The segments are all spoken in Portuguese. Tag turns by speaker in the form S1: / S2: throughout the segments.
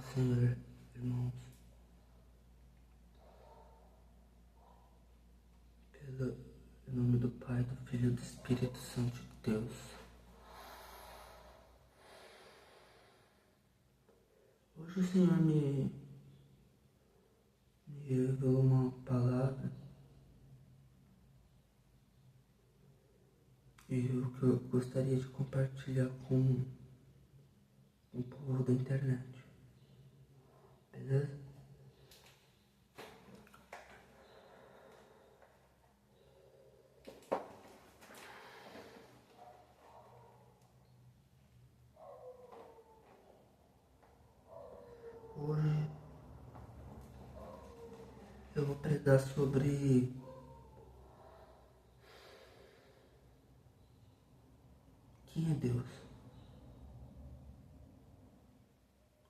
S1: Senhor, irmãos, pelo em nome do Pai, do Filho e do Espírito Santo de Deus. Hoje o Senhor me revelou uma palavra e o que eu gostaria de compartilhar com o povo da internet. Beleza? Hoje eu vou pregar sobre quem é Deus.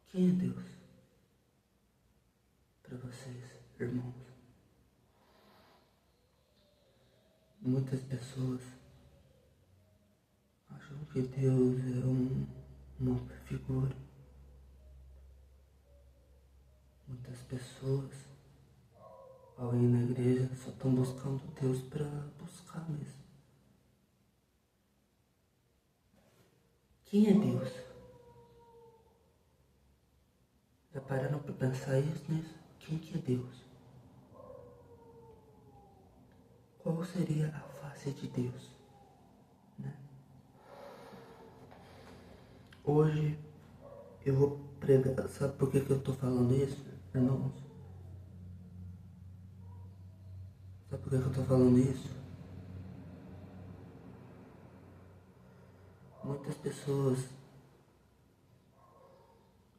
S1: Quem é Deus para vocês, irmãos? Muitas pessoas acham que Deus é uma figura. Muitas pessoas, ao ir na igreja, só estão buscando Deus para buscar mesmo. Quem é Deus? Já pararam para pensar nisso? Quem que é Deus? Qual seria a face de Deus? Né? Hoje eu vou pregar. Sabe por que eu estou falando isso, irmãos? Sabe por que eu estou falando isso? Muitas pessoas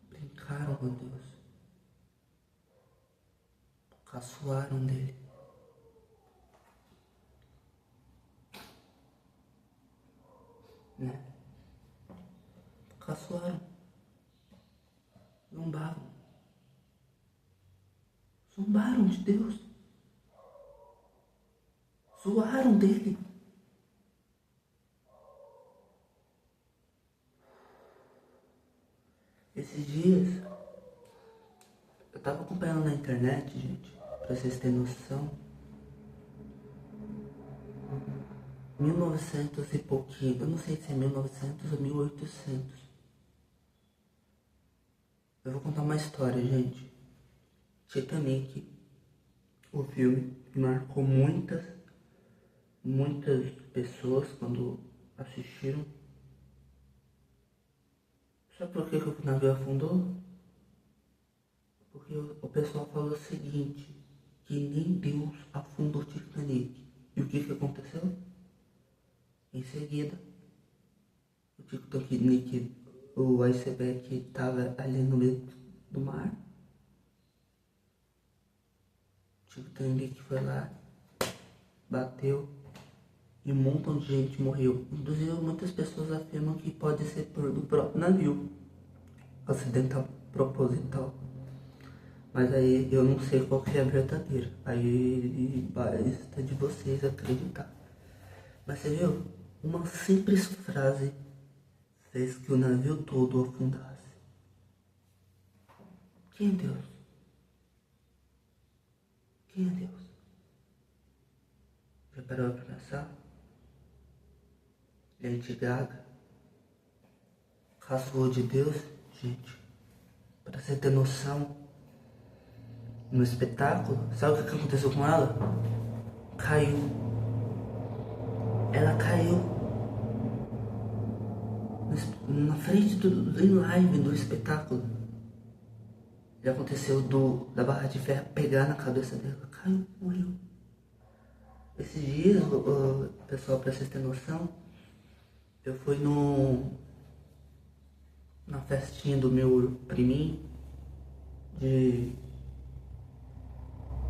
S1: brincaram com Deus, caçoaram dele. Né? Caçoaram, zombaram de Deus, zoaram dele. Esses dias eu tava acompanhando na internet, gente, pra vocês terem noção, 1900 e pouquinho, eu não sei se é 1900 ou 1800. Eu vou contar uma história, gente. Titanic, o filme, marcou muitas pessoas quando assistiram. Sabe por que o navio afundou? Porque o pessoal falou o seguinte, que nem Deus afundou o Titanic. E o que aconteceu? Em seguida, o Titanic, o iceberg estava ali no meio do mar. O Titanic foi lá, bateu e um montão de gente morreu. Inclusive, muitas pessoas afirmam que pode ser do próprio navio, acidental proposital. Mas aí eu não sei qual que é a verdadeira. Aí está de vocês acreditar. Mas você viu? Uma simples frase fez que o navio todo afundasse. Quem é Deus? Quem é Deus? Já parou pra pensar? Lady Gaga caçoou de Deus, gente. Pra você ter noção, no espetáculo, sabe o que aconteceu com ela? Caiu. Ela caiu na frente em live do espetáculo. E aconteceu da barra de ferro pegar na cabeça dela. Caiu, morreu. Esses dias, pessoal, pra vocês terem noção, eu fui na festinha do meu priminho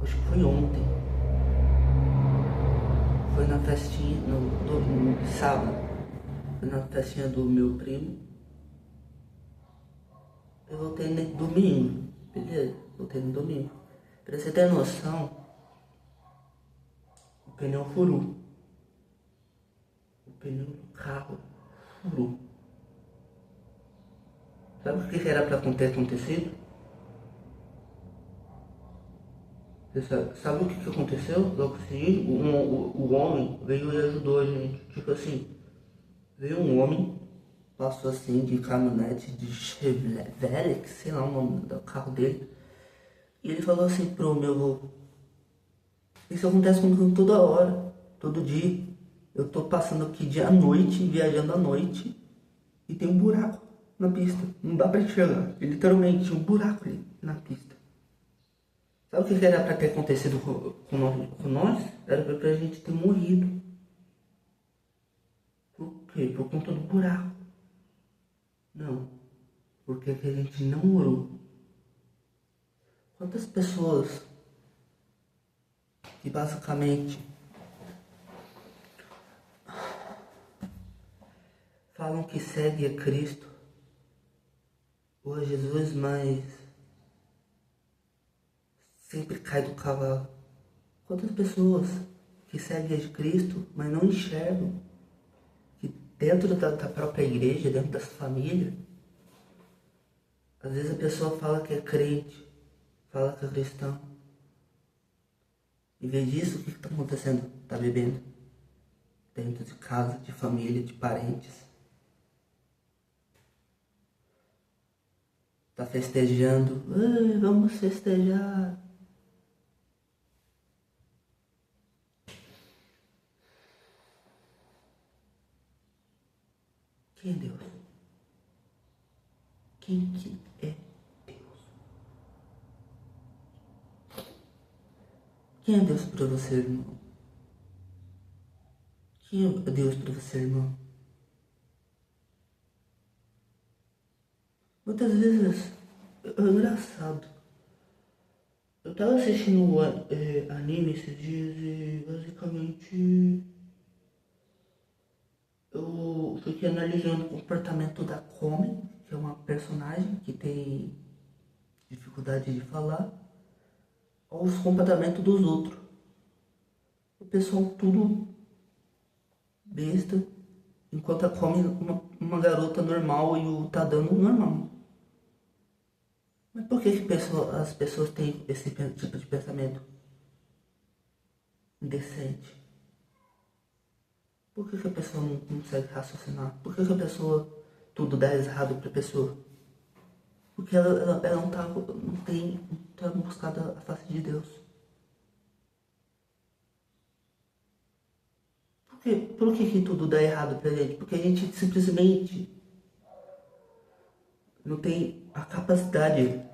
S1: acho que foi ontem. Foi na festinha no sábado. Foi na festinha do meu primo. Eu voltei no domingo. Beleza? Voltei no domingo. Pra você ter noção, o pneu furou. O pneu do carro furou. Sabe o que era pra ter acontecido? Sabe o que aconteceu? Logo seguinte, o homem veio e ajudou a gente. Tipo assim, veio um homem, passou assim de caminhonete de Chevrolet, sei lá o nome do carro dele. E ele falou assim pro meu avô: isso acontece comigo toda hora, todo dia. Eu tô passando aqui dia à noite, viajando à noite, e tem um buraco na pista. Não dá pra enxergar. E, literalmente tinha um buraco ali na pista. Sabe o que era pra ter acontecido com nós? Era pra gente ter morrido. Por quê? Por conta do buraco. Não. Porque a gente não orou. Quantas pessoas que basicamente falam que segue a Cristo ou a Jesus, mas sempre cai do cavalo? Quantas pessoas que seguem a Cristo, mas não enxergam que dentro da própria igreja, dentro da família, às vezes a pessoa fala que é crente, fala que é cristão. Em vez disso, o que está acontecendo? Está bebendo dentro de casa, de família, de parentes. Está festejando. Vamos festejar. Quem é Deus? Quem que é Deus? Quem é Deus para você, irmão? Quem é Deus para você, irmão? Muitas vezes é engraçado. Eu tava assistindo anime esses dias e basicamente eu fiquei analisando o comportamento da Komi, que é uma personagem que tem dificuldade de falar, aos comportamentos dos outros. O pessoal tudo besta, enquanto a Komi é uma garota normal e o tá dando normal. Mas por que as pessoas têm esse tipo de pensamento indecente? Por que a pessoa não consegue raciocinar? Por que a pessoa tudo dá errado pra pessoa? Porque ela não tá buscando a face de Deus. Por que tudo dá errado pra gente? Porque a gente simplesmente não tem a capacidade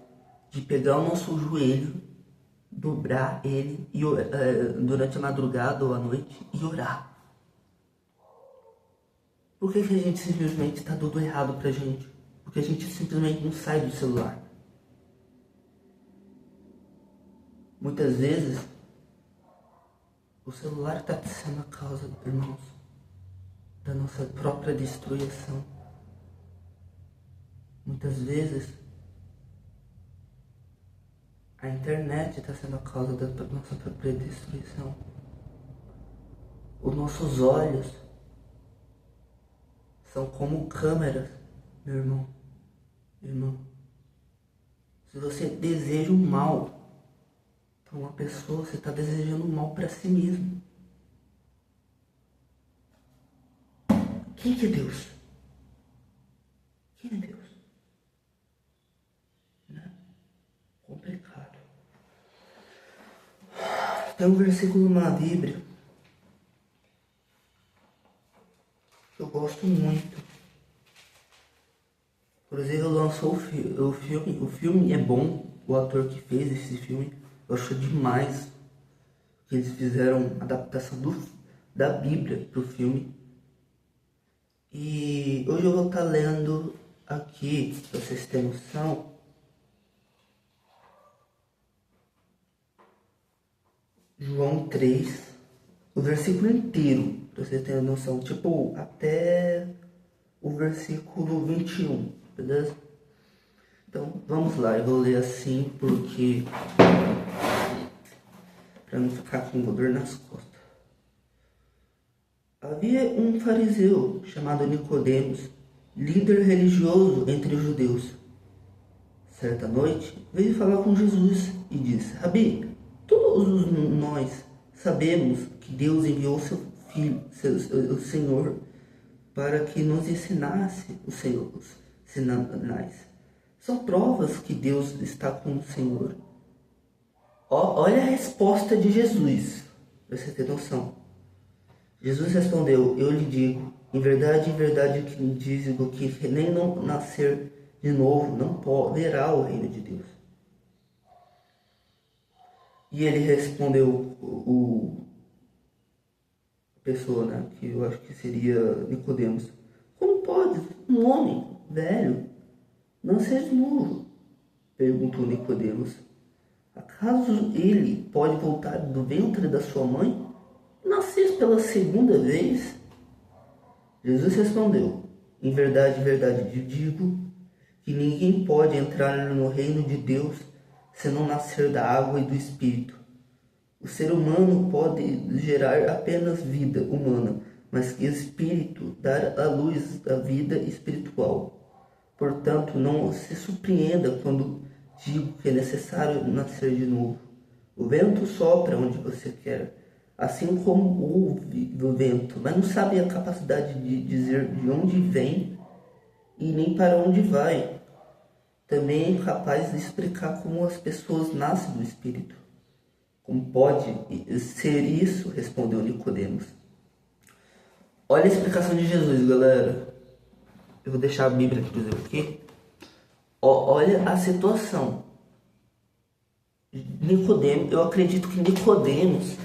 S1: de pegar o nosso joelho, dobrar ele e, durante a madrugada ou a noite e orar. Por que a gente simplesmente está tudo errado pra gente? Porque a gente simplesmente não sai do celular. Muitas vezes, o celular está sendo a causa, irmãos, da nossa própria destruição. Muitas vezes, a internet está sendo a causa da nossa própria destruição. Os nossos olhos são como câmeras, meu irmão. Irmão, se você deseja o mal para uma pessoa, você está desejando o mal para si mesmo. Quem que é Deus? Quem é Deus? Né? Complicado. Tem um versículo na Bíblia que eu gosto muito. Inclusive, lançou o filme. O filme é bom. O ator que fez esse filme, eu acho demais que eles fizeram adaptação da Bíblia pro filme. E hoje eu vou estar lendo aqui, pra vocês terem noção, João 3, o versículo inteiro, pra vocês terem noção, tipo, até o versículo 21, beleza? Então, vamos lá, eu vou ler assim, porque para não ficar com dor nas costas. Havia um fariseu chamado Nicodemos, líder religioso entre os judeus. Certa noite, veio falar com Jesus e disse: Rabi, tudo todos nós sabemos que Deus enviou seu Filho, o Senhor, para que nos ensinasse os sinais. São provas que Deus está com o Senhor. Olha a resposta de Jesus, para você ter noção. Jesus respondeu: eu lhe digo, em verdade que lhe digo que nem não nascer de novo não verá o reino de Deus. E ele respondeu, a pessoa, né, que eu acho que seria Nicodemos: como pode um homem velho nascer de novo? Perguntou Nicodemos. Acaso ele pode voltar do ventre da sua mãe e nascer pela segunda vez? Jesus respondeu: em verdade te digo que ninguém pode entrar no reino de Deus se não nascer da água e do Espírito. O ser humano pode gerar apenas vida humana, mas que o Espírito dá à luz da vida espiritual. Portanto, não se surpreenda quando digo que é necessário nascer de novo. O vento sopra onde você quer, assim como ouve o vento, mas não sabe a capacidade de dizer de onde vem e nem para onde vai. Também é incapaz de explicar como as pessoas nascem do Espírito. Como pode ser isso? Respondeu Nicodemos. Olha a explicação de Jesus, galera. Eu vou deixar a Bíblia, inclusive, aqui. Olha a situação. Nicodemos, eu acredito que Nicodemos,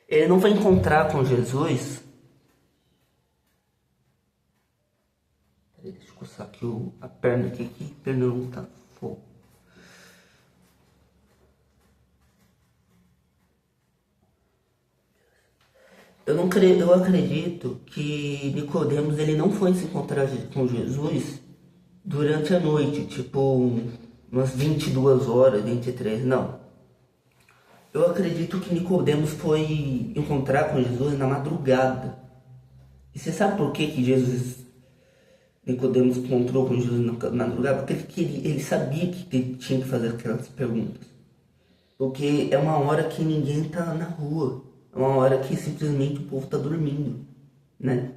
S1: ele não vai encontrar com Jesus. Deixa eu coçar aqui a perna aqui, que a perna não tá fogo. Eu acredito que Nicodemos, ele não foi se encontrar com Jesus durante a noite, tipo umas 22 horas, 23, não. Eu acredito que Nicodemos foi encontrar com Jesus na madrugada. E você sabe por que Nicodemos encontrou com Jesus na madrugada? Porque ele sabia que tinha que fazer aquelas perguntas. Porque é uma hora que ninguém tá na rua. É uma hora que simplesmente o povo tá dormindo, né?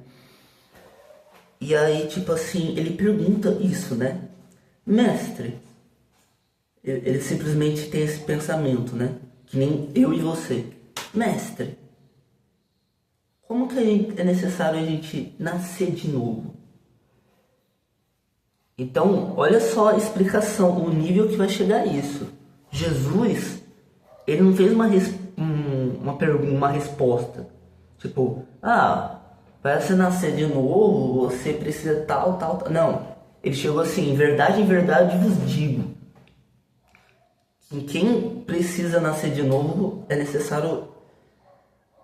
S1: E aí, tipo assim, ele pergunta isso, né? Mestre, ele simplesmente tem esse pensamento, né? Que nem eu e você. Mestre, como que é necessário a gente nascer de novo? Então, olha só a explicação, o nível que vai chegar isso. Jesus, ele não fez uma resposta. Tipo, para você nascer de novo, você precisa tal. Não. Ele chegou assim: em verdade vos digo. Que quem precisa nascer de novo é necessário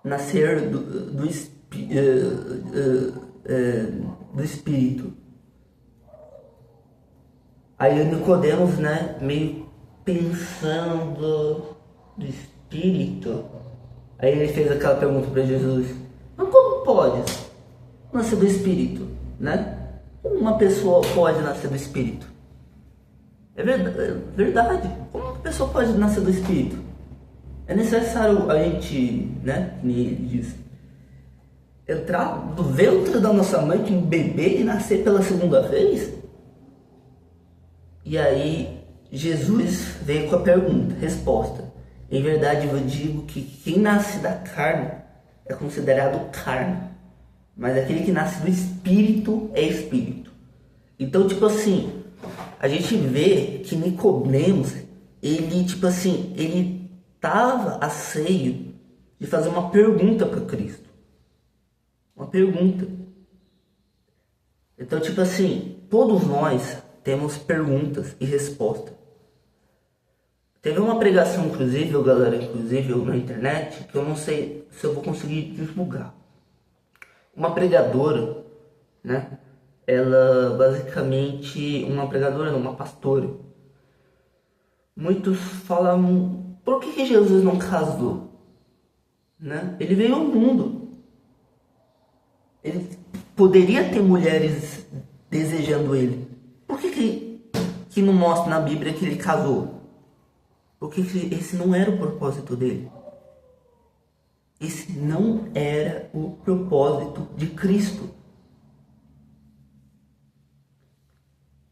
S1: nascer do Espírito. Aí o Nicodemos, né, meio pensando do Espírito. Aí ele fez aquela pergunta para Jesus: mas como pode nascer do Espírito, né? Como uma pessoa pode nascer do Espírito? É verdade. Como uma pessoa pode nascer do Espírito? É necessário a gente, né, como ele diz, entrar do ventre da nossa mãe como bebê e nascer pela segunda vez? E aí Jesus veio com a resposta: em verdade eu digo que quem nasce da carne é considerado carne, mas aquele que nasce do Espírito é Espírito. Então, tipo assim, a gente vê que Nicodemos, ele, tipo assim, ele tava a seio de fazer uma pergunta para Cristo. Uma pergunta. Então, tipo assim, todos nós temos perguntas e respostas. Teve uma pregação, inclusive, galera, na internet, que eu não sei se eu vou conseguir divulgar. Uma pregadora, né? Ela basicamente, uma pastora. Muitos falam: por que Jesus não casou? Né? Ele veio ao mundo. Ele poderia ter mulheres desejando ele. Por que não mostra na Bíblia que ele casou? Porque esse não era o propósito dele. Esse não era o propósito de Cristo.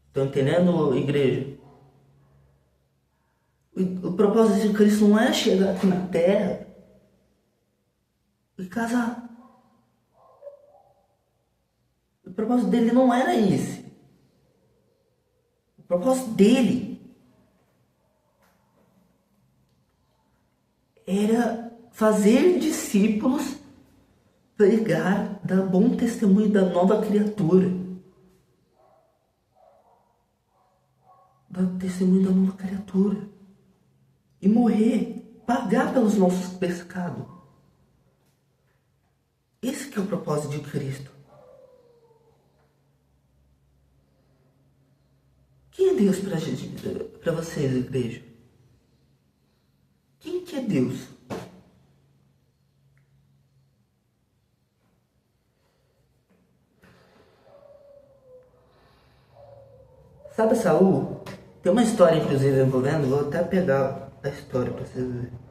S1: Estão entendendo, igreja? O propósito de Cristo não é chegar aqui na terra e casar. O propósito dele não era esse. O propósito dele era fazer discípulos, pregar, dar bom testemunho da nova criatura. Dar testemunho da nova criatura. E morrer, pagar pelos nossos pecados. Esse que é o propósito de Cristo. Quem é Deus para vocês, igreja? Quem que é Deus? Sabe Saul? Tem uma história, inclusive, envolvendo, vou até pegar a história para vocês verem.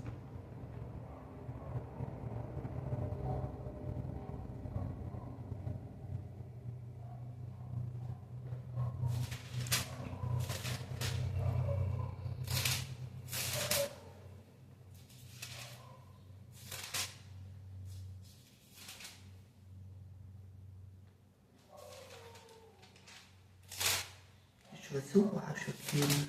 S1: Deixa eu ver se eu acho aqui, né?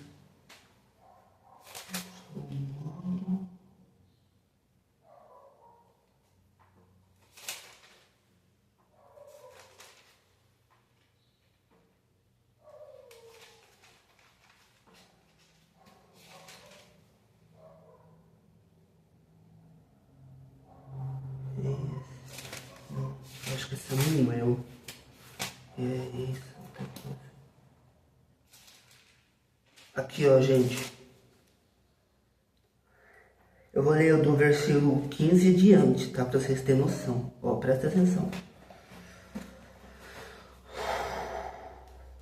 S1: Não, acho que esse não é o. É isso. Aqui, ó, gente. Eu vou ler do versículo 15 e diante, tá? Pra vocês terem noção. Ó, presta atenção.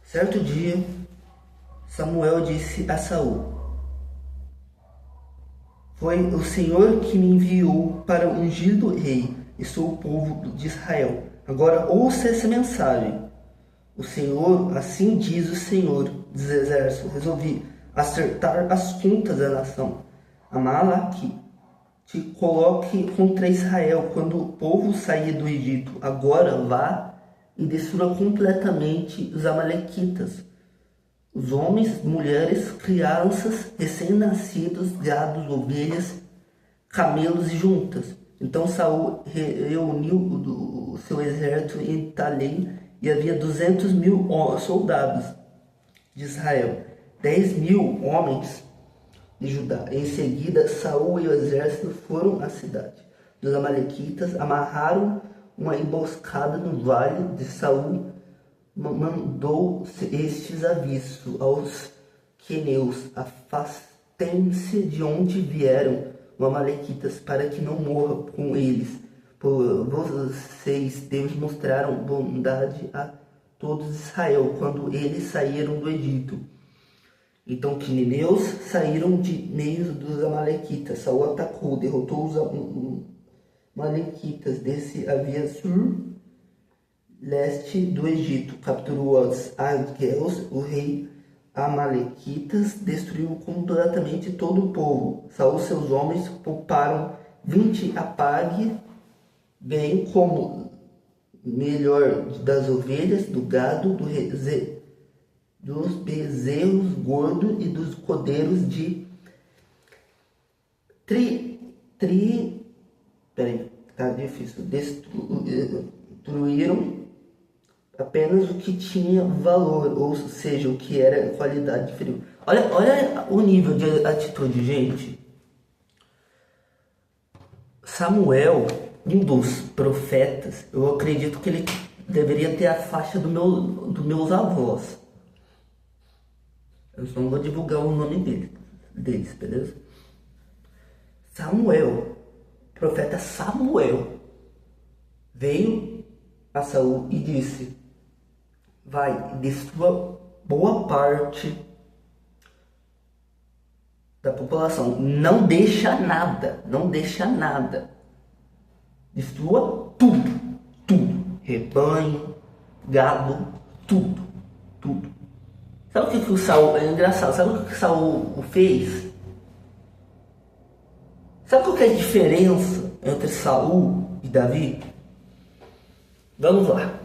S1: Certo dia, Samuel disse a Saul: Foi o Senhor que me enviou para ungir do rei, e sou o povo de Israel. Agora ouça essa mensagem. O Senhor, assim diz o Senhor dos exércitos, resolvi acertar as contas da nação. Amaleque te coloque contra Israel quando o povo sair do Egito. Agora vá e destrua completamente os amalequitas. Os homens, mulheres, crianças, recém-nascidos, gados, ovelhas, camelos e juntas. Então Saul reuniu o seu exército em Italém e havia 200.000 soldados de Israel, 10.000 homens de Judá. Em seguida, Saul e o exército foram à cidade dos amalequitas, amarraram uma emboscada no vale de Saul. Mandou estes avisos aos queneus: afastem-se de onde vieram os amalequitas, para que não morram com eles. Por vocês demonstraram bondade a todos Israel quando eles saíram do Egito. Então queneus saíram de meio dos amalequitas. Saul atacou, derrotou os amalequitas, desse havia sur leste do Egito, capturou os arqueus, o rei amalequitas, destruiu completamente todo o povo. Saul e seus homens pouparam 20 apague, bem como melhor das ovelhas, do gado, dos bezerros gordos e dos cordeiros de peraí, tá difícil. Destruíram apenas o que tinha valor, ou seja, o que era qualidade diferente. Olha o nível de atitude, gente. Samuel, um dos profetas, eu acredito que ele deveria ter a faixa dos meus avós. Eu só não vou divulgar o nome deles, beleza? Samuel, profeta Samuel, veio a Saul e disse: vai, destrua boa parte da população. Não deixa nada, não deixa nada. Destrua tudo, tudo. Rebanho, gado, tudo, tudo. Sabe o que o Saul, é engraçado, sabe o que o Saul fez? Sabe qual que é a diferença entre Saul e Davi? Vamos lá.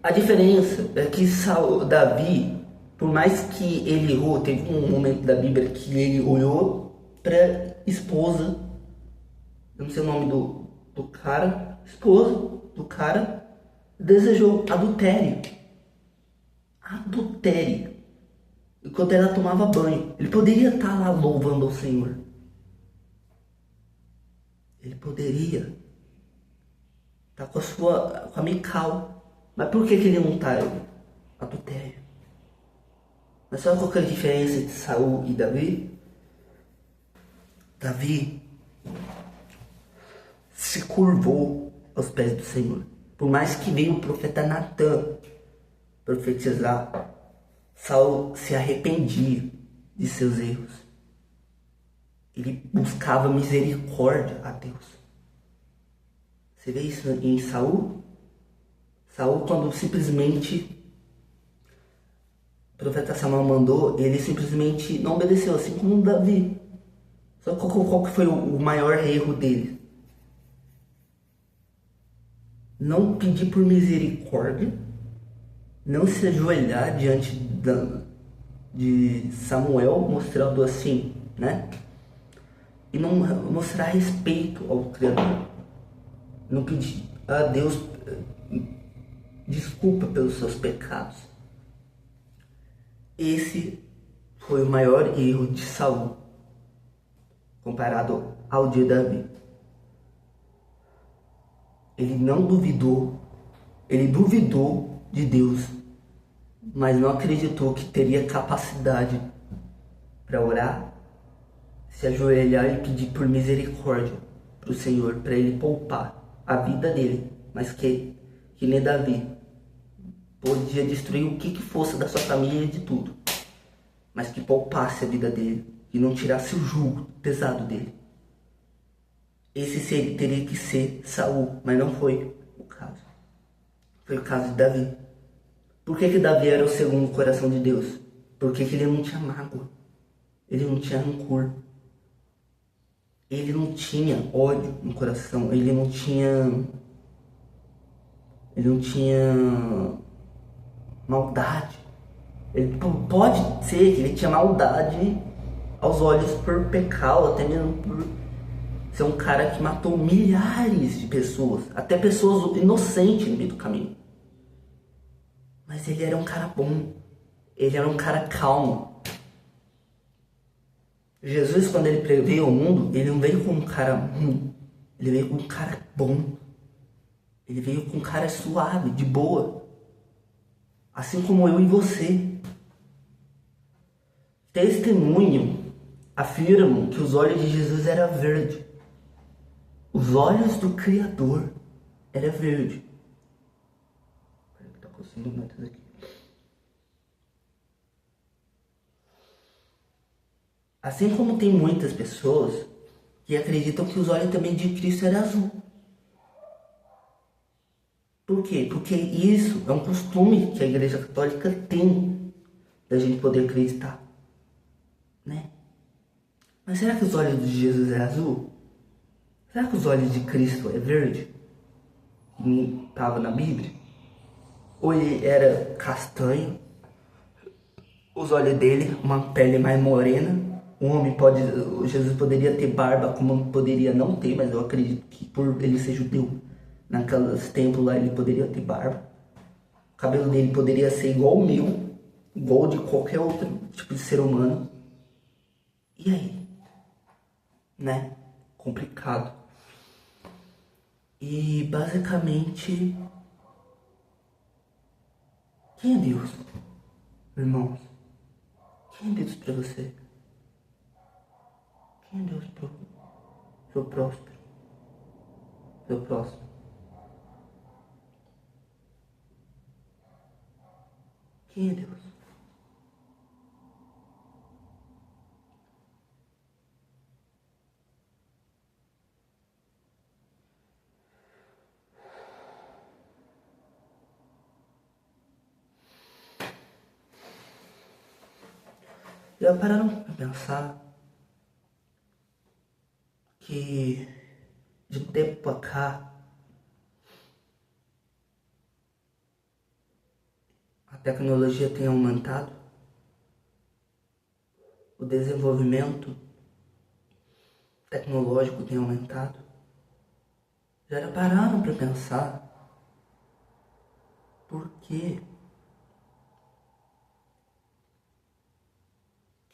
S1: A diferença é que Davi, por mais que ele errou, teve um momento da Bíblia que ele olhou para esposa, eu não sei o nome do cara, esposa do cara, desejou adultério. Adultério. Enquanto ela tomava banho. Ele poderia estar lá louvando ao Senhor. Ele poderia estar com a Mical. Mas por que ele não está? Adultério. Mas sabe qual que é a diferença entre Saul e Davi? Davi se curvou aos pés do Senhor. Por mais que veio o profeta Natan profetizar, Saul se arrependia de seus erros. Ele buscava misericórdia a Deus. Você vê isso em Saul? Saul, quando simplesmente o profeta Samuel mandou, ele simplesmente não obedeceu, assim como Davi. Só qual que foi o maior erro dele? Não pedir por misericórdia, não se ajoelhar diante de Samuel, mostrando assim, né? E não mostrar respeito ao Criador. Não pedir a Deus desculpa pelos seus pecados. Esse foi o maior erro de Saul, comparado ao de Davi. Ele não duvidou, ele duvidou de Deus, mas não acreditou que teria capacidade para orar, se ajoelhar e pedir por misericórdia para o Senhor, para ele poupar a vida dele, mas que nem Davi podia destruir o que fosse da sua família e de tudo, mas que poupasse a vida dele e não tirasse o jugo pesado dele. Esse teria que ser Saul, mas não foi o caso. Foi o caso de Davi. Por que Davi era o segundo coração de Deus? Porque ele não tinha mágoa, ele não tinha rancor, ele não tinha ódio no coração, ele não tinha maldade. Ele pode ser que ele tinha maldade aos olhos por pecado, até mesmo por ser um cara que matou milhares de pessoas, até pessoas inocentes no meio do caminho. Mas ele era um cara bom, ele era um cara calmo. Jesus, quando ele veio ao mundo, ele não veio com um cara ruim, ele veio com um cara bom. Ele veio com um cara suave, de boa. Assim como eu e você. Testemunham, afirmam que os olhos de Jesus eram verdes. Os olhos do Criador eram verdes. Peraí que tá coçando muito aqui. Assim como tem muitas pessoas que acreditam que os olhos também de Cristo eram azul. Por quê? Porque isso é um costume que a Igreja Católica tem da gente poder acreditar, né? Mas será que os olhos de Jesus é azul? Será que os olhos de Cristo é verde? Como estava na Bíblia? Ou ele era castanho? Os olhos dele, uma pele mais morena. Jesus poderia ter barba, como poderia não ter, mas eu acredito que por ele ser judeu, naqueles templos lá ele poderia ter barba. O cabelo dele poderia ser igual o meu, igual de qualquer outro tipo de ser humano. E aí? Né? Complicado. E basicamente, quem é Deus, irmãos? Quem é Deus para você? Quem é Deus para o seu próximo? Seu próximo? Quem é Deus? Já pararam pra pensar que de um tempo pra cá a tecnologia tem aumentado? O desenvolvimento tecnológico tem aumentado? Já pararam para pensar por que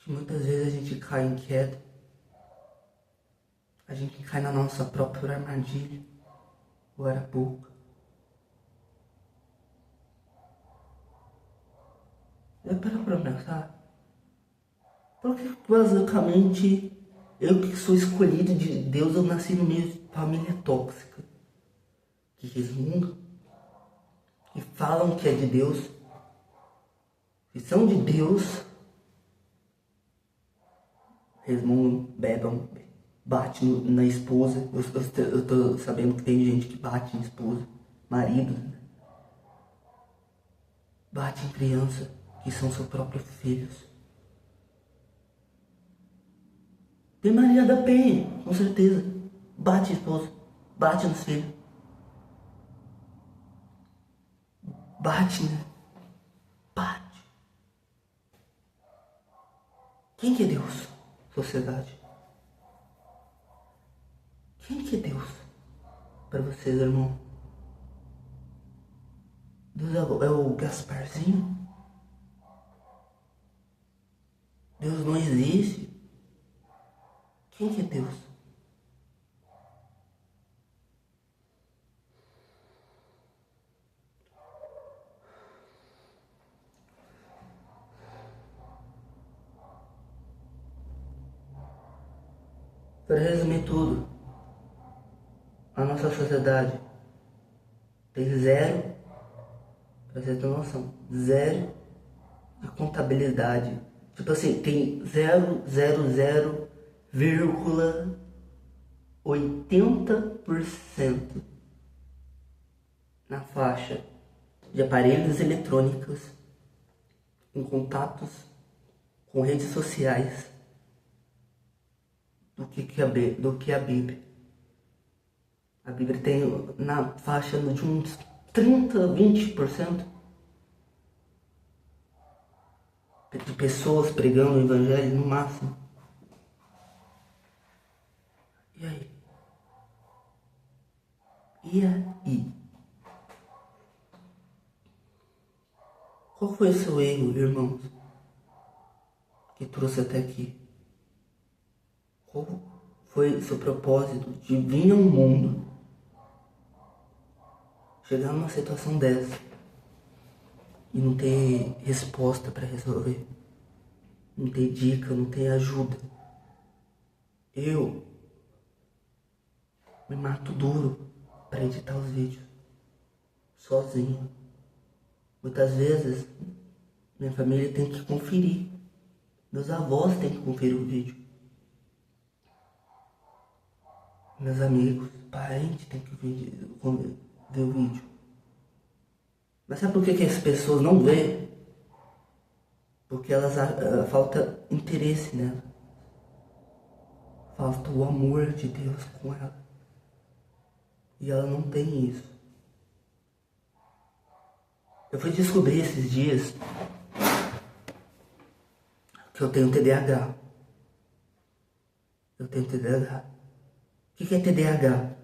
S1: muitas vezes a gente cai em queda, a gente cai na nossa própria armadilha, ou era pouco? Já pararam para pensar? Porque basicamente eu que sou escolhido de Deus, eu nasci no meio de família tóxica, que resmungam, que falam que é de Deus, que são de Deus, resmungam, bebam, bate na esposa. Eu tô sabendo que tem gente que bate em esposa, marido, né? Bate em criança, que são seus próprios filhos. Tem Maria da Penha, com certeza. Bate em esposa, bate nos filhos. Bate, né? Bate. Quem que é Deus? Sociedade. Quem que é Deus para vocês, irmão? Deus é o Gasparzinho? Deus não existe? Quem que é Deus? Para resumir tudo, a nossa sociedade tem zero, pra você ter noção, zero de contabilidade. Tipo assim, tem 0,00,80% na faixa de aparelhos eletrônicos em contatos com redes sociais do que a Bíblia. A Bíblia tem na faixa de uns 30, 20% de pessoas pregando o evangelho no máximo. E aí? E aí? Qual foi o seu erro, irmãos, que trouxe até aqui? Qual foi o seu propósito de vir ao mundo, chegar numa situação dessa e não ter resposta para resolver? Não ter dica, não ter ajuda? Eu me mato duro para editar os vídeos, sozinho. Muitas vezes minha família tem que conferir, meus avós têm que conferir o vídeo, meus amigos, parentes têm que ver o vídeo. Mas sabe por que as pessoas não vê? Porque falta interesse nela, falta o amor de Deus com ela, e ela não tem isso. Eu fui descobrir esses dias que eu tenho TDAH. Eu tenho TDAH. O que é TDAH?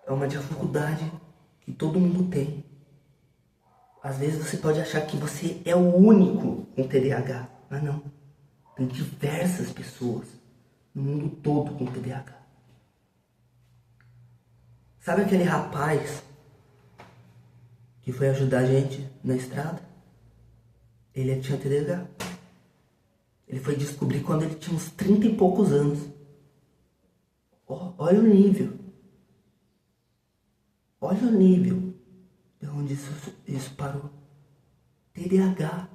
S1: É uma dificuldade que todo mundo tem. Às vezes você pode achar que você é o único com TDAH, mas não. Tem diversas pessoas no mundo todo com TDAH. Sabe aquele rapaz que foi ajudar a gente na estrada? Ele tinha TDAH. Ele foi descobrir quando ele tinha uns 30 e poucos anos. Olha o nível. Olha o nível de onde isso parou. TDAH.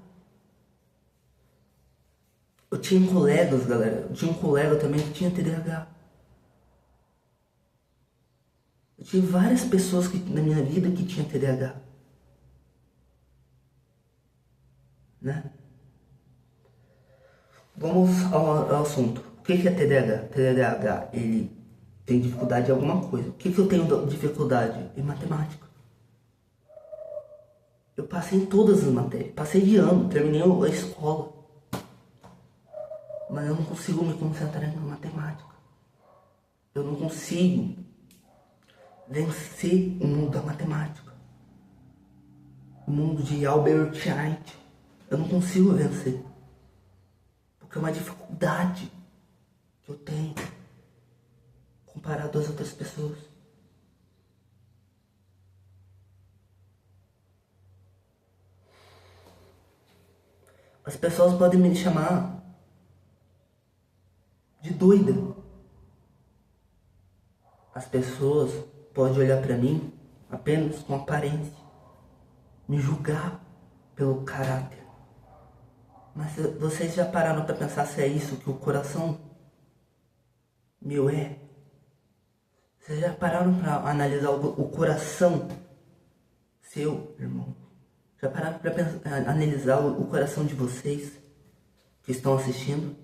S1: Eu tinha colegas, galera. Eu tinha um colega também que tinha TDAH. Eu tinha várias pessoas na minha vida que tinham TDAH. Né? Vamos ao assunto. O que é TDAH? TDAH, ele tem dificuldade em alguma coisa. O que eu tenho dificuldade? Em matemática. Eu passei em todas as matérias. Passei de ano, terminei a escola. Mas eu não consigo me concentrar em matemática. Eu não consigo vencer o mundo da matemática. O mundo de Albert Einstein. Eu não consigo vencer. Porque é uma dificuldade que eu tenho comparado às outras pessoas. As pessoas podem me chamar de doida. As pessoas podem olhar pra mim apenas com aparência, me julgar pelo caráter. Mas vocês já pararam pra pensar se é isso que o coração meu é? Vocês já pararam pra analisar o coração seu, irmão? Já pararam pra analisar o coração de vocês que estão assistindo?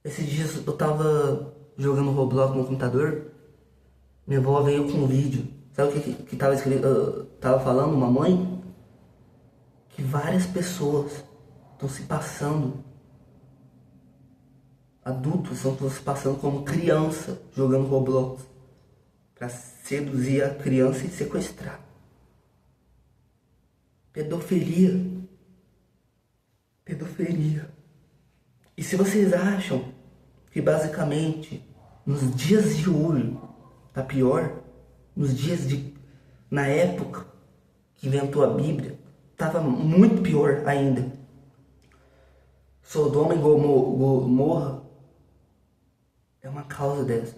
S1: Esses dias eu tava jogando Roblox no computador, minha avó veio com um vídeo. Sabe o que tava escrito? Tava falando, mamãe? Que várias pessoas estão se passando, adultos estão se passando como criança jogando Roblox para seduzir a criança e sequestrar. Pedofilia. Pedofilia. E se vocês acham que basicamente nos dias de hoje tá pior, na época que inventou a Bíblia, tava muito pior ainda. Sodoma e Gomorra é uma causa dessa.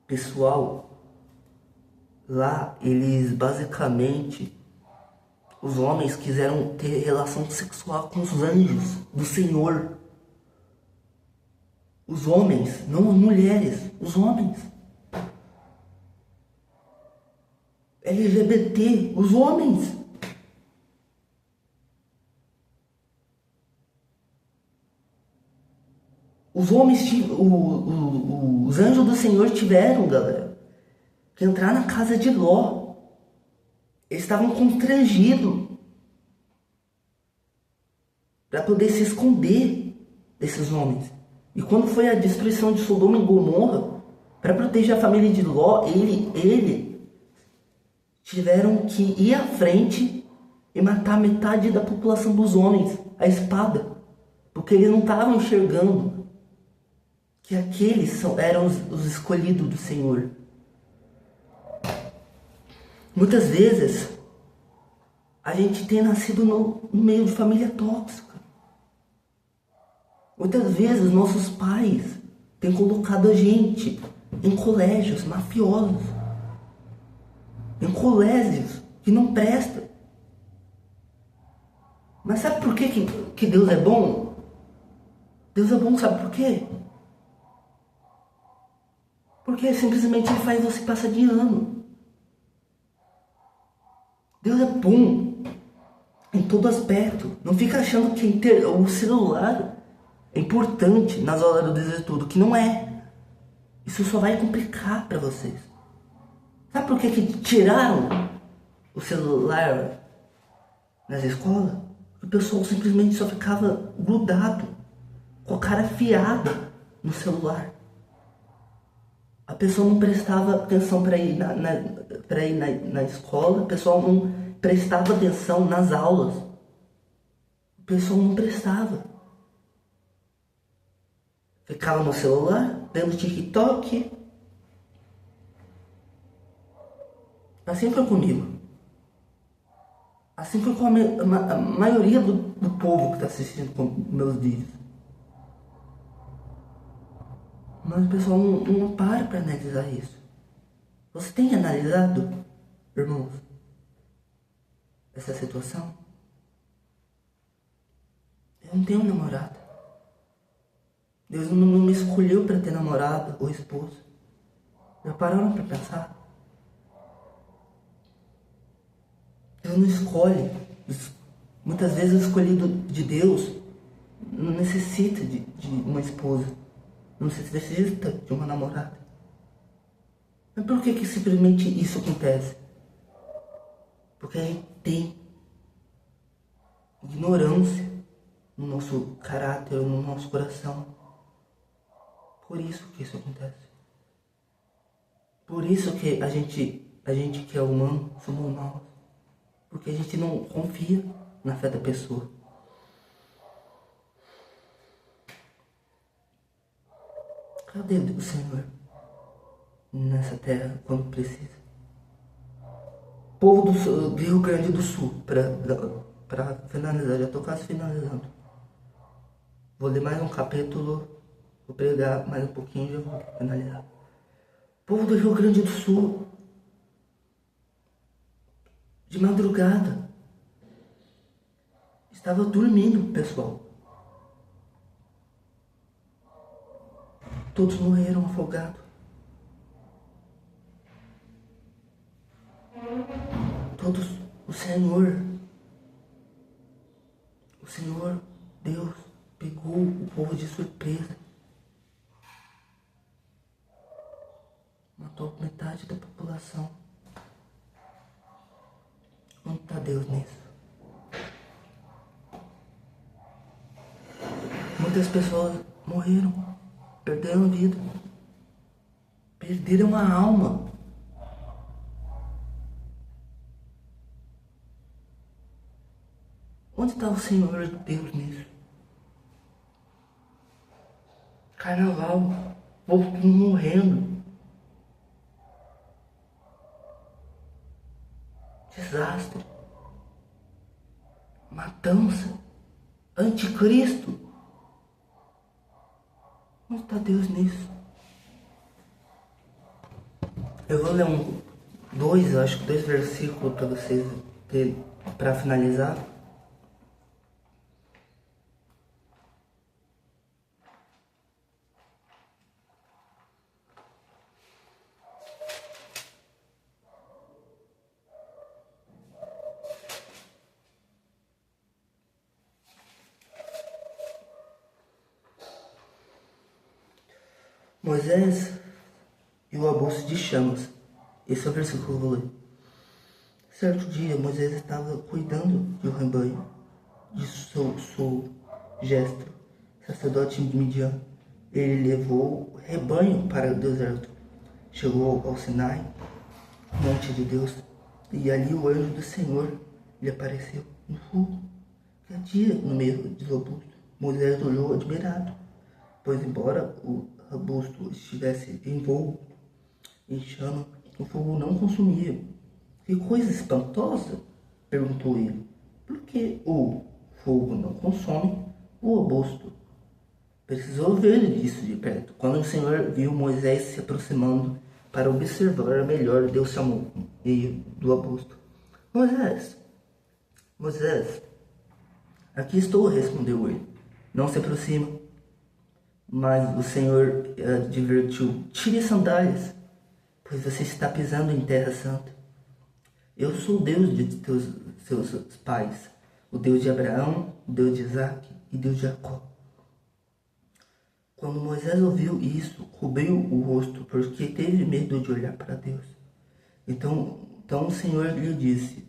S1: Pessoal, lá eles basicamente, os homens quiseram ter relação sexual com os anjos do Senhor. Os homens, não as mulheres, os homens. LGBT, os homens. Os homens, os anjos do Senhor tiveram, galera, que entrar na casa de Ló. Eles estavam constrangidos para poder se esconder desses homens. E quando foi a destruição de Sodoma e Gomorra, para proteger a família de Ló, ele tiveram que ir à frente e matar metade da população dos homens, a espada, porque eles não estavam enxergando que aqueles eram os escolhidos do Senhor. Muitas vezes a gente tem nascido no meio de família tóxica. Muitas vezes nossos pais têm colocado a gente em colégios mafiosos, em colégios que não prestam. Mas sabe por que Deus é bom? Deus é bom, sabe por quê? Porque simplesmente Ele faz você passar de ano. Deus é bom em todo aspecto. Não fica achando que o celular é importante nas horas do estudo, que não é. Isso só vai complicar para vocês. Sabe por que tiraram o celular nas escolas? O pessoal simplesmente só ficava grudado, com a cara afiada no celular. A pessoa não prestava atenção para ir na escola, o pessoal não prestava atenção nas aulas. O pessoal não prestava. Ficava no celular, vendo TikTok. Assim foi comigo. Assim foi com a maioria do povo que está assistindo meus vídeos. Mas o pessoal não para analisar isso. Você tem analisado, irmãos, essa situação? Eu não tenho namorada. Deus não me escolheu para ter namorada ou esposa. Já pararam para pensar? Deus não escolhe os Muitas vezes o escolhido de Deus não necessita de uma esposa, não necessita de uma namorada. Mas por que simplesmente isso acontece? Porque a gente tem ignorância no nosso caráter, no nosso coração. Por isso que isso acontece. Por isso que a gente que é humano, somos maus. Porque a gente não confia na fé da pessoa. Cadê o Senhor nessa terra quando precisa? Povo do Rio Grande do Sul, para finalizar, já estou quase finalizando. Vou ler mais um capítulo, vou pregar mais um pouquinho e já vou finalizar. Povo do Rio Grande do Sul, de madrugada, estava dormindo, pessoal. Todos morreram afogados. Todos, o Senhor Deus, pegou o povo de surpresa. Matou metade da população. Onde está Deus nisso? Muitas pessoas morreram, perderam a vida, perderam a alma. Onde está o Senhor Deus nisso? Carnaval, o povo morrendo. Desastre. Matança. Anticristo. Onde está Deus nisso? Eu vou ler acho que dois versículos para vocês terem, para finalizar. Moisés e o almoço de chamas. Esse é o versículo que eu vou ler. Certo dia, Moisés estava cuidando de um rebanho de Jetro, sacerdote de Midian. Ele levou o rebanho para o deserto. Chegou ao Sinai, monte de Deus, e ali o anjo do Senhor lhe apareceu no fogo que ardia no meio do arbusto. Moisés olhou admirado, pois embora o arbusto estivesse envolto em chama, o fogo não consumia. Que coisa espantosa! Perguntou ele. Por que o fogo não consome o arbusto? Precisou ver isso de perto. Quando o Senhor viu Moisés se aproximando para observar melhor, Deus chamou ele do arbusto. Moisés, aqui estou, respondeu ele. Não se aproxima. Mas o Senhor advertiu: tire as sandálias, pois você está pisando em terra santa. Eu sou o Deus de seus pais, o Deus de Abraão, o Deus de Isaac e Deus de Jacó. Quando Moisés ouviu isso, cobriu o rosto, porque teve medo de olhar para Deus. Então o Senhor lhe disse: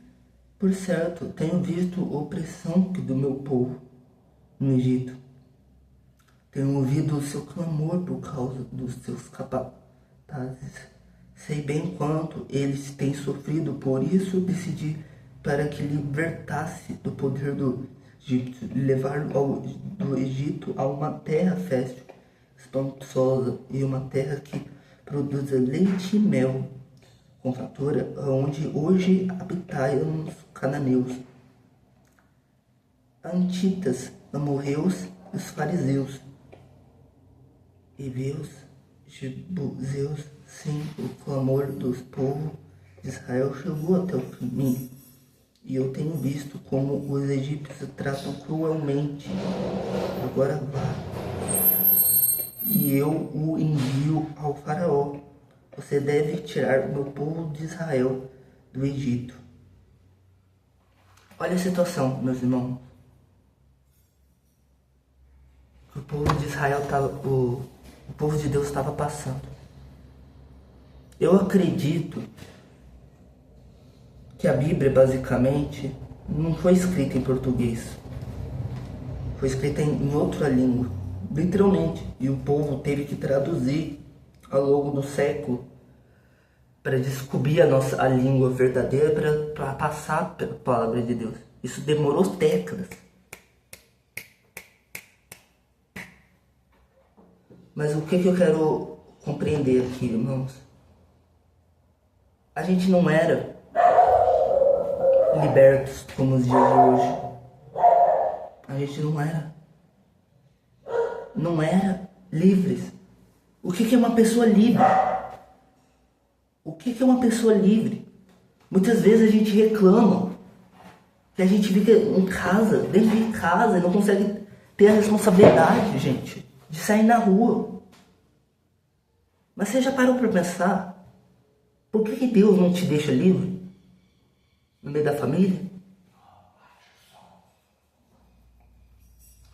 S1: por certo, tenho visto a opressão do meu povo no Egito. Tenho ouvido o seu clamor por causa dos seus capatazes. Sei bem quanto eles têm sofrido, por isso decidi para que libertasse do poder do Egito, levar do Egito a uma terra fértil, espantosa, e uma terra que produza leite e mel, com fartura, onde hoje habitam os cananeus, antitas, amorreus e os fariseus, heveus, jebuseus. Sim, o clamor dos povos de Israel chegou até o fim, e eu tenho visto como os egípcios tratam cruelmente. Agora vá, e eu o envio ao faraó. Você deve tirar o meu povo de Israel do Egito. Olha a situação, meus irmãos. O povo de Israel estava, o povo de Deus estava passando. Eu acredito que a Bíblia, basicamente, não foi escrita em português. Foi escrita em outra língua, literalmente. E o povo teve que traduzir ao longo do século para descobrir a língua verdadeira, para passar a palavra de Deus. Isso demorou décadas. Mas o que eu quero compreender aqui, irmãos? A gente não era libertos como os dias de hoje. A gente não era. Não era livres. O que é uma pessoa livre? O que é uma pessoa livre? Muitas vezes a gente reclama que a gente fica em casa, dentro de casa, e não consegue ter a responsabilidade, gente, de sair na rua. Mas você já parou para pensar? Por que Deus não te deixa livre? No meio da família?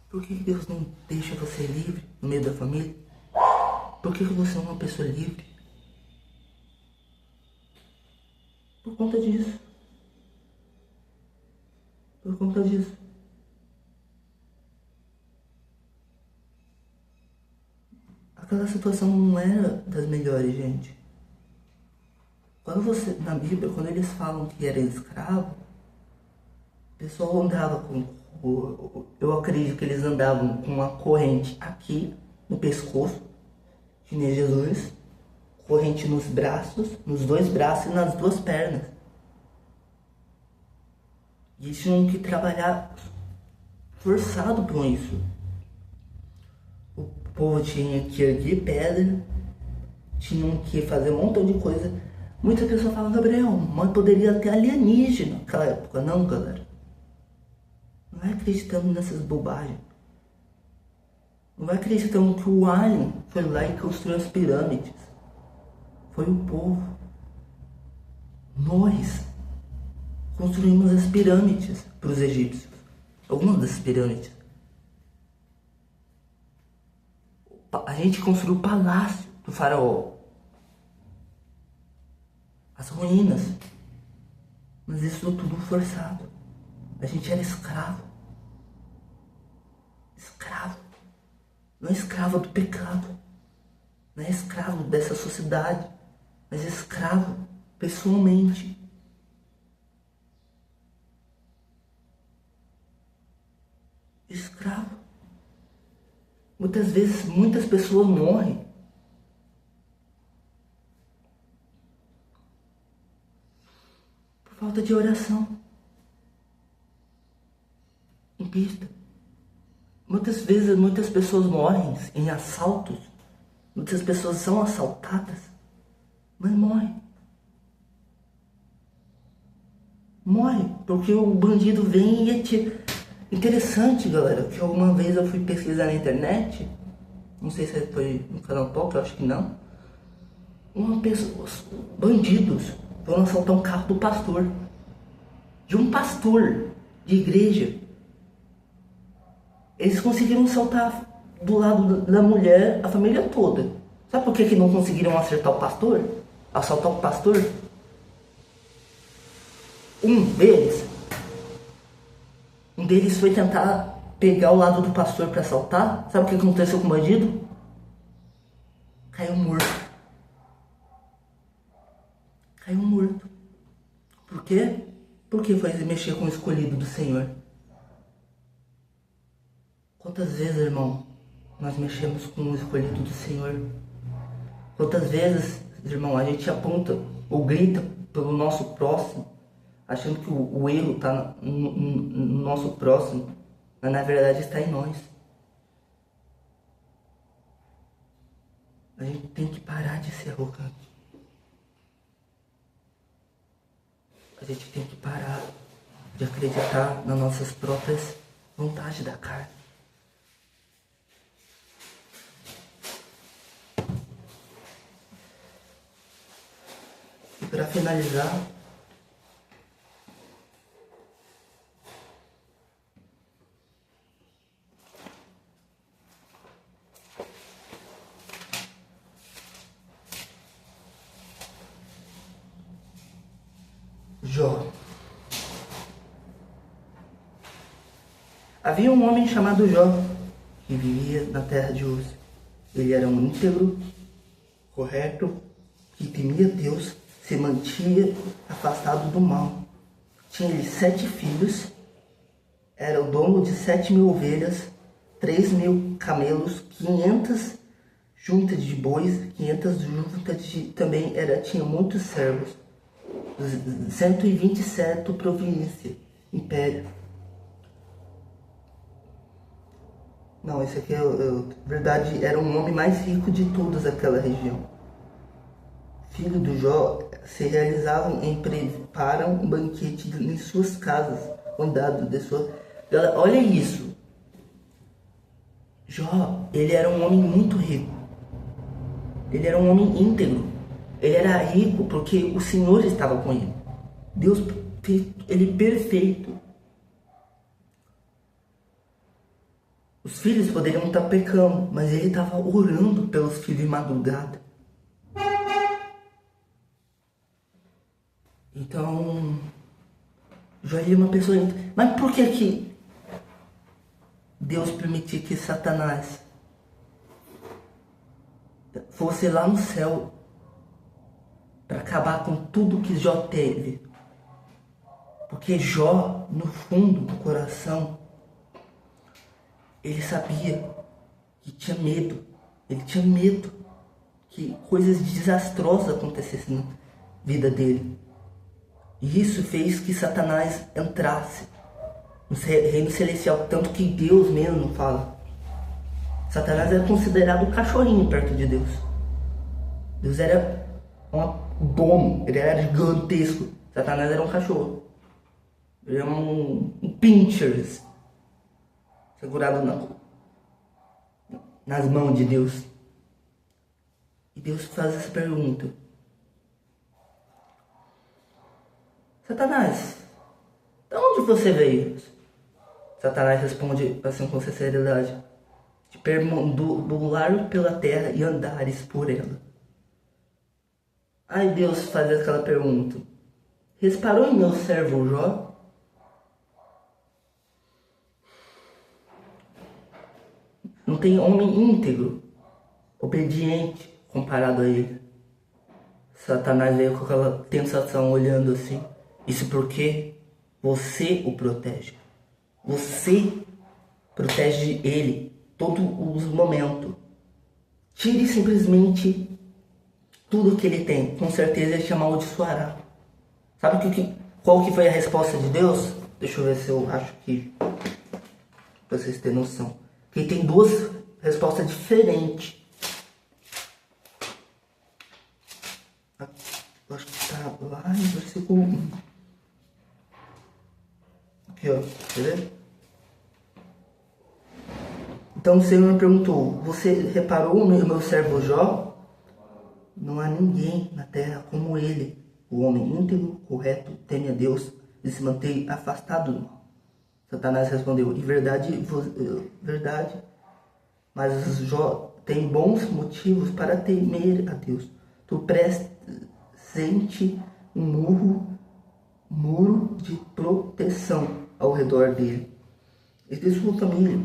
S1: Por que Deus não deixa você livre no meio da família? Por que você é uma pessoa livre? Por conta disso. Por conta disso. Aquela situação não era das melhores, gente. Na Bíblia, quando eles falam que era escravo, o pessoal andava eu acredito que eles andavam com uma corrente aqui no pescoço, que nem Jesus, corrente nos braços, nos dois braços e nas duas pernas. E eles tinham que trabalhar forçado com isso. O povo tinha que erguer pedra, tinham que fazer um montão de coisa. Muita pessoa fala, Gabriel, mas poderia ter alienígena naquela época. Não, galera. Não vai acreditando nessas bobagens. Não vai acreditando que o alien foi lá e construiu as pirâmides. Foi o povo. Nós construímos as pirâmides para os egípcios. Algumas das pirâmides. A gente construiu o palácio do faraó. As ruínas. Mas isso tudo forçado. A gente era escravo. Escravo. Não é escravo do pecado. Não é escravo dessa sociedade. Mas é escravo pessoalmente. Escravo. Muitas vezes, muitas pessoas morrem por falta de oração. Em pista. Muitas vezes, muitas pessoas morrem em assaltos. Muitas pessoas são assaltadas, mas morrem. Morrem porque o bandido vem e atira. Interessante, galera, que uma vez eu fui pesquisar na internet, não sei se foi no canal Talk, eu acho que não. Bandidos foram assaltar um carro do pastor. De um pastor de igreja. Eles conseguiram assaltar do lado da mulher a família toda. Sabe por que não conseguiram acertar o pastor? Assaltar o pastor? Um deles foi tentar pegar o lado do pastor para assaltar. Sabe o que aconteceu com o bandido? Caiu morto. Caiu morto. Por quê? Porque foi mexer com o escolhido do Senhor. Quantas vezes, irmão, nós mexemos com o escolhido do Senhor? Quantas vezes, irmão, a gente aponta ou grita pelo nosso próximo, achando que o erro está no nosso próximo, mas na verdade está em nós. A gente tem que parar de ser arrogante. A gente tem que parar de acreditar nas nossas próprias vontades da carne. E para finalizar, Jó. Havia um homem chamado Jó, que vivia na terra de Uz. Ele era um íntegro, correto, que temia Deus, se mantinha afastado do mal. Tinha 7 filhos, era o dono de 7.000 ovelhas, 3.000 camelos, 500 juntas de bois, 500 juntas de... Também tinha muitos servos. 127 província, império. Não, esse aqui verdade, era um homem mais rico de todas aquela região. Filho do Jó se realizavam em preparam um banquete em suas casas, andado de sua... Olha isso. Jó, ele era um homem muito rico. Ele era um homem íntegro. Ele era rico porque o Senhor estava com ele. Deus fez ele perfeito. Os filhos poderiam estar pecando, mas ele estava orando pelos filhos de madrugada. Então, Jó é uma pessoa... Mas por que Deus permitiu que Satanás fosse lá no céu para acabar com tudo que Jó teve? Porque Jó, no fundo do coração, ele sabia que tinha medo. Ele tinha medo que coisas desastrosas acontecessem na vida dele. E isso fez que Satanás entrasse no reino celestial. Tanto que Deus mesmo fala. Satanás era considerado um cachorrinho perto de Deus. Deus era um dono. Ele era gigantesco. Satanás era um cachorro. Ele era um pincher. Segurado nas mãos de Deus. E Deus faz essa pergunta. Satanás, de onde você veio? Satanás responde assim com sinceridade. De perambulares pela terra e andares por ela. Aí Deus faz aquela pergunta. Reparou em meu servo Jó? Não tem homem íntegro, obediente comparado a ele. Satanás veio com aquela tentação olhando assim. Isso porque você o protege. Você protege ele todos os momentos. Tire simplesmente tudo que ele tem. Com certeza ele te amaldiçoará. Sabe qual que foi a resposta de Deus? Deixa eu ver se eu acho que pra vocês terem noção. Que tem 2 respostas diferentes. Eu acho que tá lá no versículo 1. Aqui, ó. Quer ver? Então o Senhor me perguntou: você reparou no meu servo Jó? Não há ninguém na terra como ele. O homem íntegro, correto, teme a Deus e se mantém afastado do mal. Satanás respondeu: verdade, mas Jó tem bons motivos para temer a Deus. Tu presente um muro de proteção ao redor dele, e de sua família,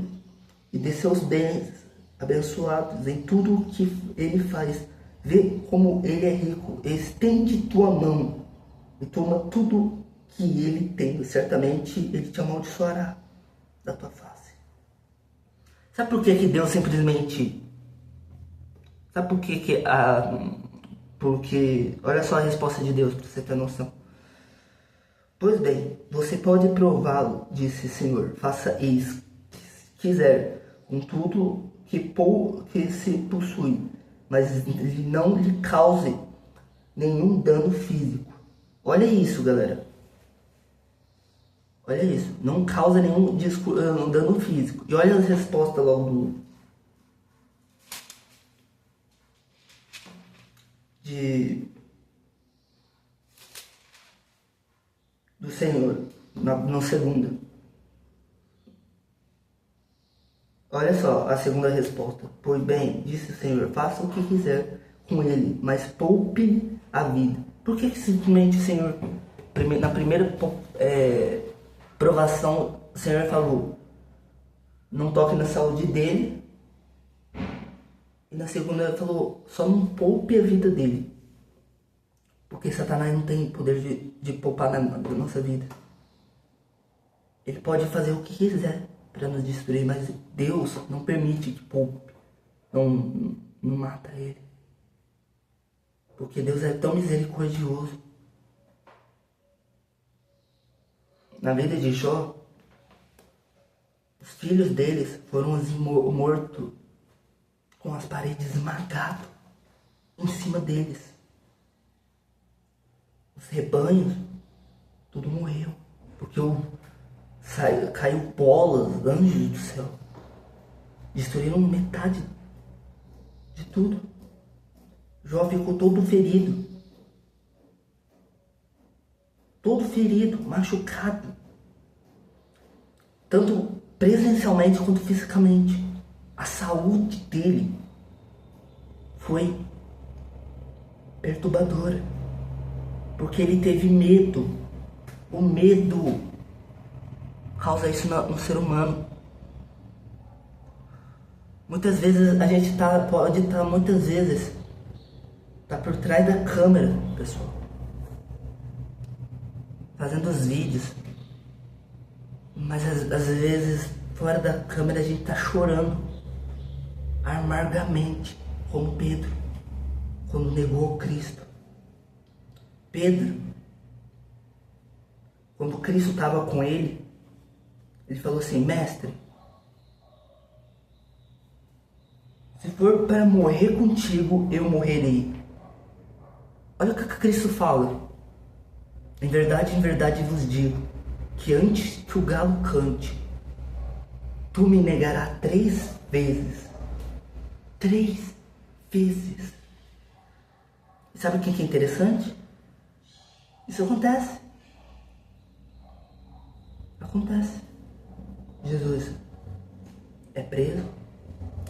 S1: e de seus bens abençoados em tudo o que ele faz. Vê como ele é rico, estende tua mão e toma tudo que ele tem, certamente ele te amaldiçoará da tua face. Sabe por que Deus simplesmente... Sabe por que Porque, olha só a resposta de Deus, para você ter noção. Pois bem, você pode prová-lo, disse o Senhor, faça isso que quiser, com tudo que se possui, mas não lhe cause nenhum dano físico. Olha isso, galera. Olha isso, não causa nenhum dano físico. E olha as respostas logo do Senhor, na segunda. Olha só a segunda resposta. Pois bem, disse o Senhor, faça o que quiser com ele, mas poupe a vida. Por que simplesmente o Senhor na primeira provação, o Senhor falou, não toque na saúde dele. E na segunda ele falou, só não poupe a vida dele. Porque Satanás não tem poder de poupar na nossa vida. Ele pode fazer o que quiser para nos destruir, mas Deus não permite que poupe. Não mata ele. Porque Deus é tão misericordioso. Na vida de Jó, os filhos deles foram mortos com as paredes esmagadas em cima deles. Os rebanhos, tudo morreu. Porque caiu bolas, anjos do céu. Destruíram metade de tudo. Jó ficou todo ferido. Todo ferido, machucado. Tanto presencialmente quanto fisicamente. A saúde dele foi perturbadora. Porque ele teve medo. O medo causa isso no ser humano. Muitas vezes a gente pode estar muitas vezes por trás da câmera, pessoal, fazendo os vídeos, mas às vezes fora da câmera a gente tá chorando amargamente, como Pedro, quando negou Cristo. Pedro, quando Cristo estava com ele falou assim, mestre, se for para morrer contigo, eu morrerei. Olha o que Cristo fala. Em verdade vos digo, que antes que o galo cante, tu me negarás 3 vezes. 3 vezes. E sabe o que é interessante? Isso acontece. Acontece. Jesus é preso,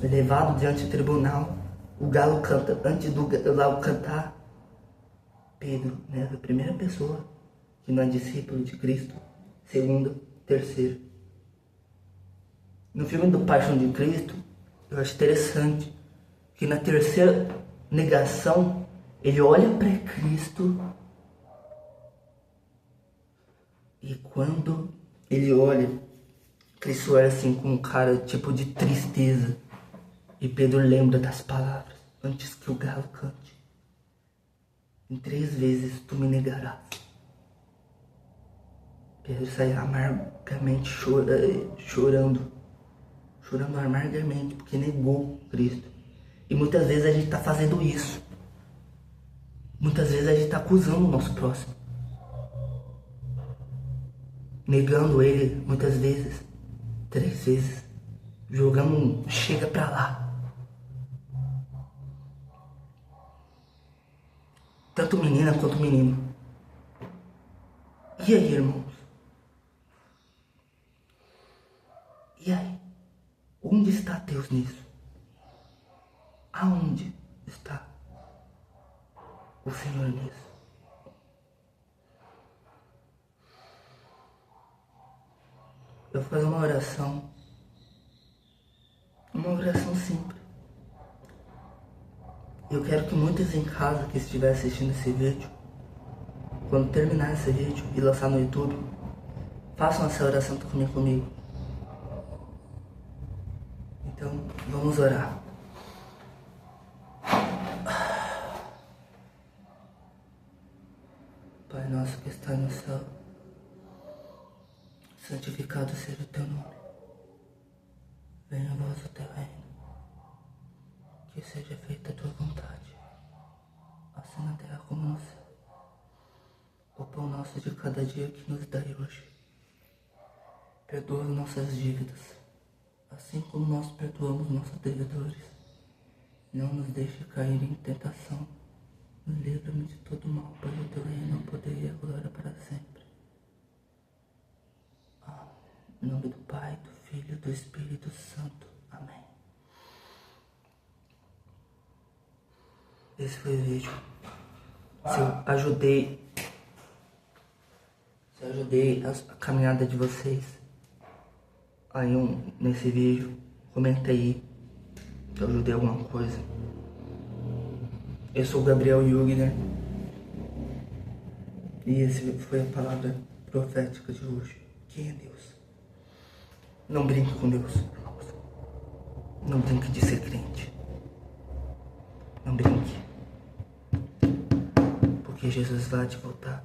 S1: é levado diante do tribunal, o galo canta. Antes do galo cantar, Pedro, né, a primeira pessoa que não é discípulo de Cristo, segunda, terceira. No filme do Paixão de Cristo, eu acho interessante que na terceira negação, ele olha para Cristo e quando ele olha, Cristo olha assim com um cara tipo de tristeza e Pedro lembra das palavras, antes que o galo cante. Em 3 vezes tu me negarás. Pedro sai amargamente chorando amargamente, porque negou Cristo. E muitas vezes a gente está fazendo isso. Muitas vezes a gente está acusando o nosso próximo. Negando ele, muitas vezes, 3 vezes. Jogando chega pra lá. Tanto menina quanto menino. E aí, irmãos? E aí? Onde está Deus nisso? Aonde está o Senhor nisso? Eu vou fazer uma oração simples. Eu quero que muitos em casa que estiver assistindo esse vídeo, quando terminar esse vídeo e lançar no YouTube, façam essa oração comigo. Então, vamos orar. Pai nosso que está no céu, santificado seja o teu nome. Venha a nós o teu reino. Que seja feita a tua vontade, assim na terra como no céu. O pão nosso de cada dia que nos dai hoje. Perdoa nossas dívidas, assim como nós perdoamos nossos devedores. Não nos deixe cair em tentação. Livra-me de todo mal, pois o teu reino, o poder e a glória para sempre. Em nome do Pai, do Filho e do Espírito Santo. Amém. Esse foi o vídeo. Se eu ajudei Se eu ajudei a caminhada de vocês aí nesse vídeo, comenta aí se eu ajudei alguma coisa. Eu sou o Gabriel Jugner e esse foi a palavra profética de hoje. Quem é Deus? Não brinque com Deus, irmãos. Não brinque de ser crente. Não brinque. Porque Jesus vai te voltar.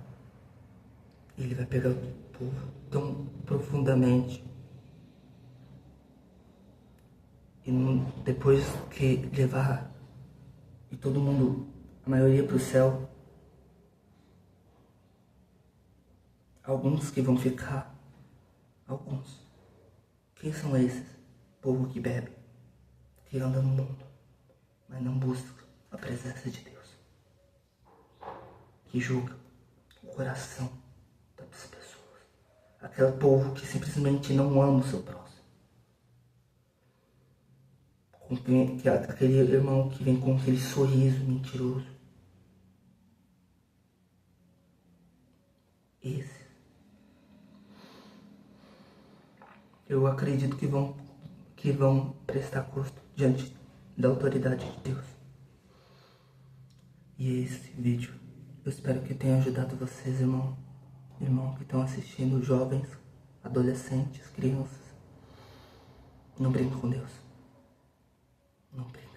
S1: Ele vai pegar o povo tão profundamente. E depois que levar e todo mundo, a maioria para o céu, alguns que vão ficar, alguns. Quem são esses? Povo que bebe, que anda no mundo, mas não busca a presença de Deus. Que julga o coração das pessoas. Aquele povo que simplesmente não ama o seu próximo. Aquele irmão que vem com aquele sorriso mentiroso. Esse. Eu acredito que vão prestar custo diante da autoridade de Deus. E esse vídeo, eu espero que tenha ajudado vocês, irmão que estão assistindo, jovens, adolescentes, crianças. Não brinque com Deus. Não brinque.